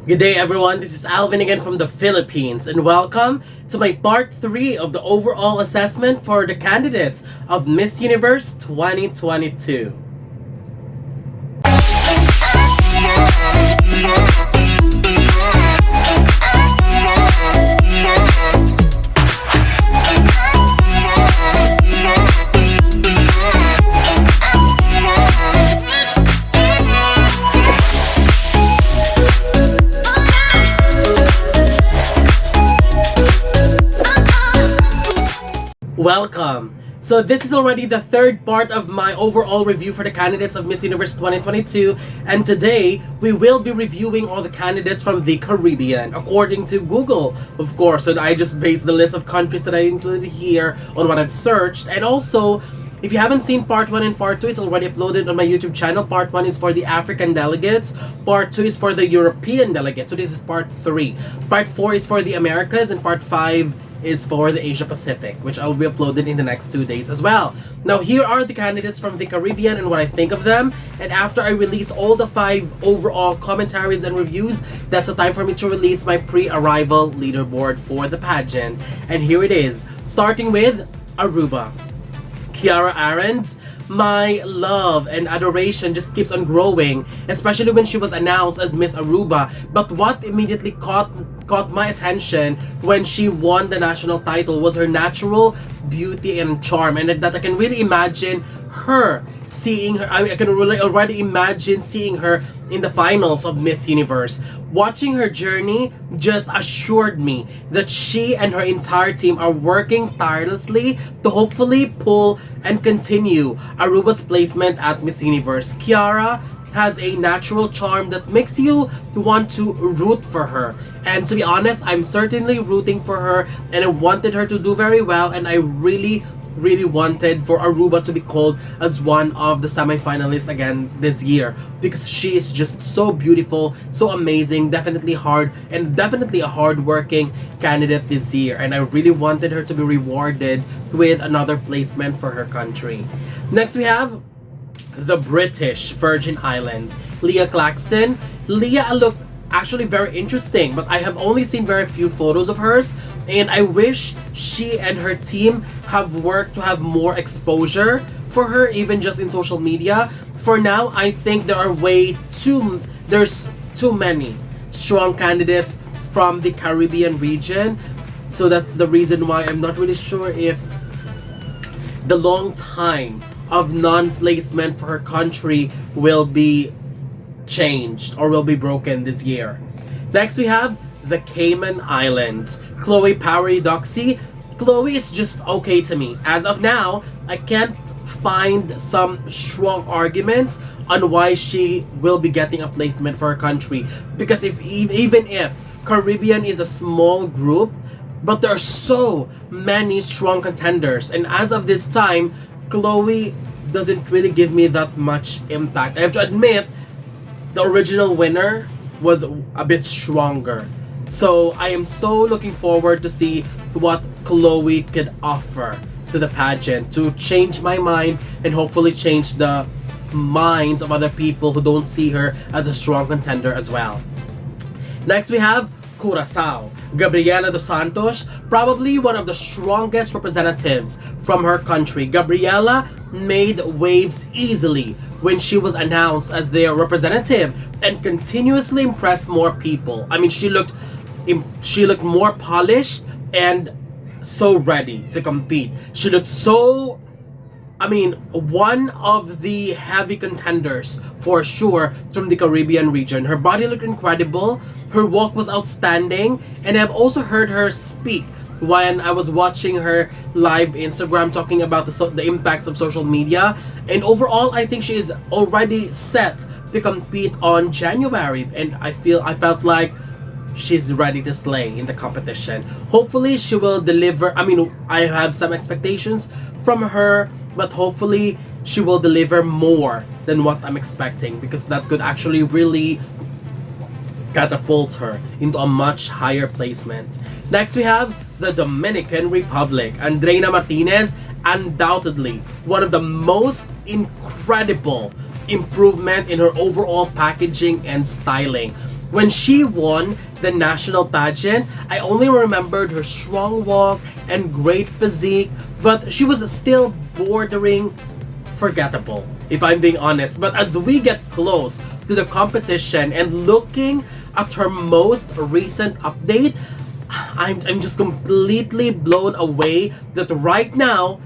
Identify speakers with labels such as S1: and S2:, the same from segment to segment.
S1: Good day everyone, this is Alvin again from the Philippines and welcome to my part 3 of the overall assessment for the candidates of Miss Universe 2022. Welcome! So this is already the third part of my overall review for the candidates of Miss Universe 2022, and today we will be reviewing all the candidates from the Caribbean according to Google, of course. So I just based the list of countries that I included here on what I've searched. And also, if you haven't seen part 1 and part 2, it's already uploaded on my YouTube channel. Part 1 is for the African delegates, part 2 is for the European delegates, so this is part 3. Part 4 is for the Americas, and part 5 is for the Asia Pacific, which I will be uploaded in the next 2 days as well. Now here are the candidates from the Caribbean and what I think of them, and after I release all the 5 overall commentaries and reviews, that's the time for me to release my pre-arrival leaderboard for the pageant. And here it is, starting with Aruba. Kiara Arends, my love and adoration just keeps on growing, especially when she was announced as Miss Aruba. But what immediately caught my attention when she won the national title was her natural beauty and charm, and that I can really imagine her seeing her. I can really already imagine seeing her in the finals of Miss Universe. Watching her journey just assured me that she and her entire team are working tirelessly to hopefully pull and continue Aruba's placement at Miss Universe. Kiara has a natural charm that makes you want to root for her. And to be honest, I'm certainly rooting for her, and I wanted her to do very well, and I really wanted for Aruba to be called as one of the semi-finalists again this year, because she is just so beautiful, so amazing, definitely a hard-working candidate this year, and I really wanted her to be rewarded with another placement for her country. Next we have the British Virgin Islands. Leah Claxton. Leah looked actually very interesting, but I have only seen very few photos of hers, and I wish she and her team have worked to have more exposure for her, even just in social media. For now, I think there's too many strong candidates from the Caribbean region, so that's the reason why I'm not really sure if the long time of non-placement for her country will be changed or will be broken this year. Next we have the Cayman Islands. Chloe Powery-Doxey. Chloe is just okay to me. As of now, I can't find some strong arguments on why she will be getting a placement for her country, because even if Caribbean is a small group, but there are so many strong contenders, and as of this time, Chloe doesn't really give me that much impact. I have to admit, the original winner was a bit stronger. So I am so looking forward to see what Chloe could offer to the pageant to change my mind and hopefully change the minds of other people who don't see her as a strong contender as well. Next we have Curacao. Gabriela dos Santos, probably one of the strongest representatives from her country. Gabriela made waves easily when she was announced as their representative and continuously impressed more people. I mean, she looked more polished and so ready to compete. She looked so, one of the heavy contenders for sure from the Caribbean region. Her body looked incredible, her walk was outstanding, and I've also heard her speak when I was watching her live Instagram talking about the impacts of social media. And overall, I think she is already set to compete on January, and I felt like she's ready to slay in the competition. Hopefully she will deliver. I have some expectations from her, but hopefully she will deliver more than what I'm expecting, because that could actually really catapult her into a much higher placement. Next we have the Dominican Republic. Andreina Martinez, undoubtedly one of the most incredible improvement in her overall packaging and styling. When she won the national pageant, I only remembered her strong walk and great physique, but she was still bordering forgettable, if I'm being honest. But as we get close to the competition and looking at her most recent update, I'm just completely blown away that right now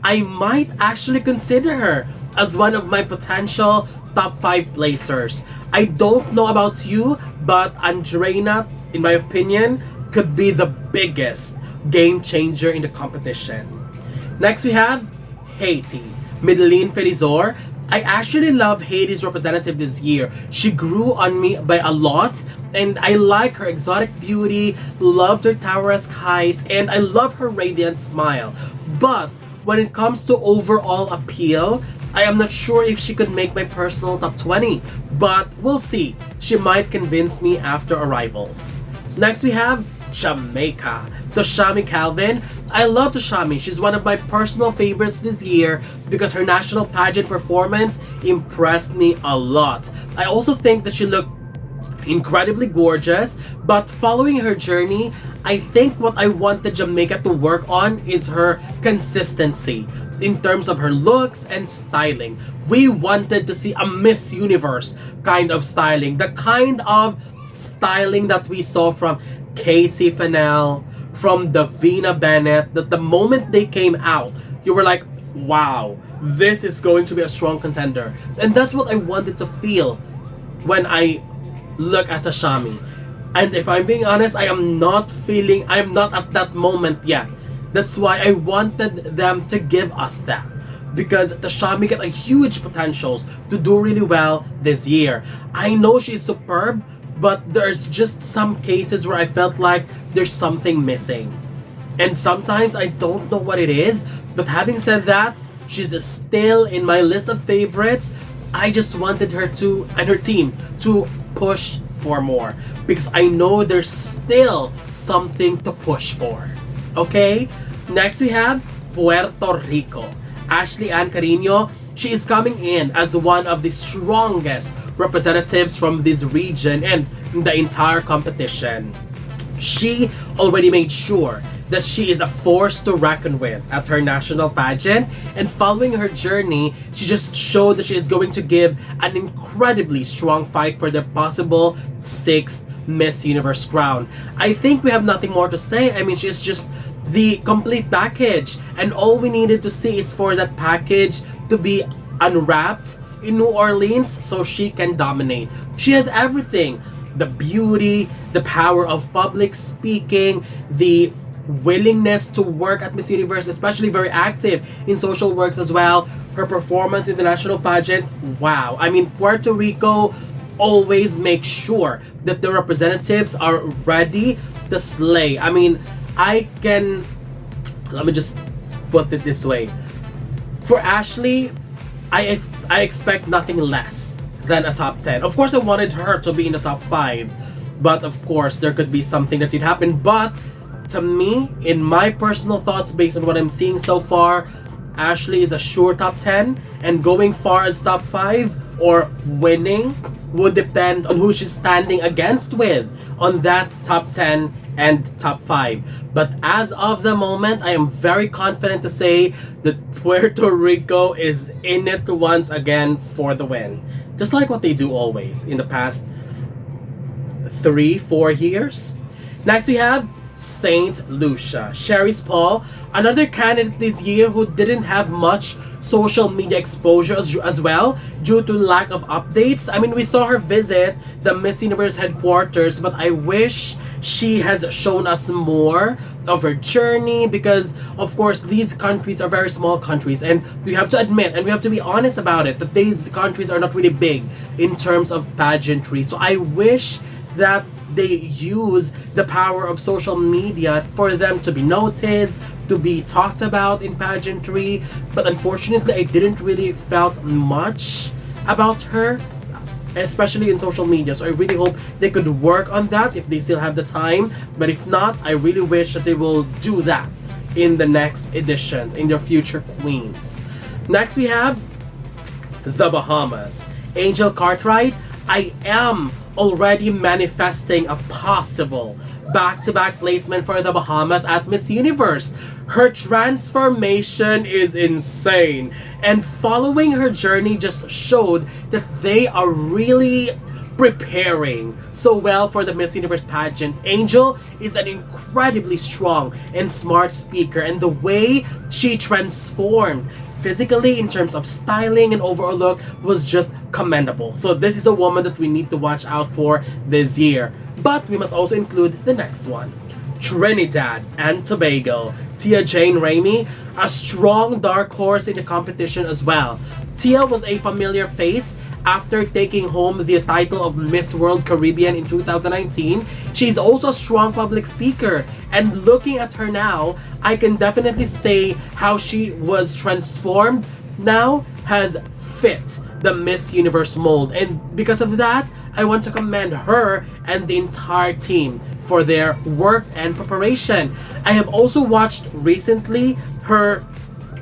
S1: I might actually consider her as one of my potential top 5 placers. I don't know about you, but Andreina, in my opinion, could be the biggest game changer in the competition. Next we have Haiti, Mideline Phelizor. I actually love Haiti's representative this year. She grew on me by a lot, and I like her exotic beauty, loved her tower-esque height, and I love her radiant smile. But when it comes to overall appeal, I am not sure if she could make my personal top 20, but we'll see. She might convince me after arrivals. Next we have Jamaica, Toshami Calvin. I love Toshami. She's one of my personal favorites this year because her national pageant performance impressed me a lot. I also think that she looked incredibly gorgeous, but following her journey, I think what I wanted Jamaica to work on is her consistency in terms of her looks and styling. We wanted to see a Miss Universe kind of styling, the kind of styling that we saw from Casey Fennell, from Davina Bennett, that the moment they came out, you were like, wow, this is going to be a strong contender. And that's what I wanted to feel when I look at Toshami. And if I'm being honest, I am not at that moment yet. That's why I wanted them to give us that. Because Toshami got a huge potentials to do really well this year. I know she's superb, but there's just some cases where I felt like there's something missing. And sometimes I don't know what it is, but having said that, she's still in my list of favorites. I just wanted her to, and her team, to push for more. Because I know there's still something to push for. Okay? Next we have Puerto Rico. Ashley Ann Carino, she is coming in as one of the strongest representatives from this region and the entire competition. She already made sure that she is a force to reckon with at her national pageant, and following her journey, she just showed that she is going to give an incredibly strong fight for the possible 6th Miss Universe crown. I think we have nothing more to say. I mean, she's just the complete package, and all we needed to see is for that package to be unwrapped in New Orleans so she can dominate. She has everything: the beauty, the power of public speaking, the willingness to work at Miss Universe, especially very active in social works as well. Her performance in the national pageant, wow. I mean, Puerto Rico always makes sure that the representatives are ready to slay. I mean, let me just put it this way. For Ashley, I expect nothing less than a top 10. Of course, I wanted her to be in the top 5, but of course, there could be something that could happen. But to me, in my personal thoughts, based on what I'm seeing so far, Ashley is a sure top 10, and going far as top 5 or winning would depend on who she's standing against with on that top 10 and top 5. But as of the moment, I am very confident to say that Puerto Rico is in it once again for the win. Just like what they do always in the past 3-4 years. Next we have Saint Lucia, Sheris Paul, another candidate this year who didn't have much social media exposure as well due to lack of updates. I mean, we saw her visit the Miss Universe headquarters, but I wish she has shown us more of her journey, because of course these countries are very small countries, and we have to admit and we have to be honest about it that these countries are not really big in terms of pageantry. So I wish that they use the power of social media for them to be noticed, to be talked about in pageantry. But unfortunately, I didn't really felt much about her, especially in social media. So I really hope they could work on that if they still have the time. But if not, I really wish that they will do that in the next editions, in their future queens. Next we have the Bahamas. Angel Cartwright. I am already manifesting a possible back-to-back placement for the Bahamas at Miss Universe. Her transformation is insane, and following her journey just showed that they are really preparing so well for the Miss Universe pageant. Angel is an incredibly strong and smart speaker, and the way she transformed physically in terms of styling and overall look was just commendable. So this is a woman that we need to watch out for this year. But we must also include the next one. Trinidad and Tobago. Tia Jane Ramey, a strong dark horse in the competition as well. Tia was a familiar face after taking home the title of Miss World Caribbean in 2019. She's also a strong public speaker, and looking at her now, I can definitely say how she was transformed now has fit the Miss Universe mold, and because of that, I want to commend her and the entire team for their work and preparation. I have also watched recently her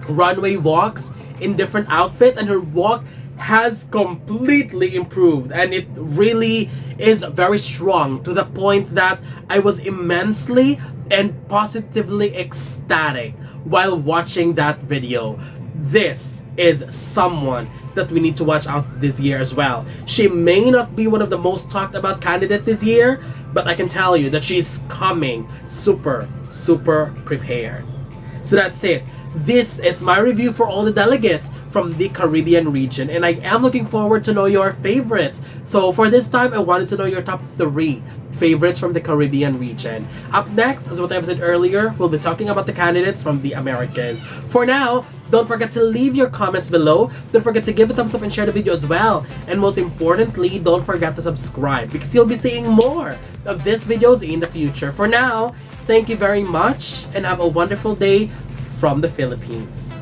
S1: runway walks in different outfits, and her walk has completely improved, and it really is very strong to the point that I was immensely and positively ecstatic while watching that video. This is someone that we need to watch out this year as well. She may not be one of the most talked about candidates this year, but I can tell you that she's coming super prepared. So that's it. This is my review for all the delegates from the Caribbean region, and I am looking forward to know your favorites. So for this time, I wanted to know your top 3 favorites from the Caribbean region. Up next, as what I've said earlier, we'll be talking about the candidates from the Americas. For now, don't forget to leave your comments below. Don't forget to give a thumbs up and share the video as well. And most importantly, don't forget to subscribe, because you'll be seeing more of these videos in the future. For now, thank you very much and have a wonderful day from the Philippines.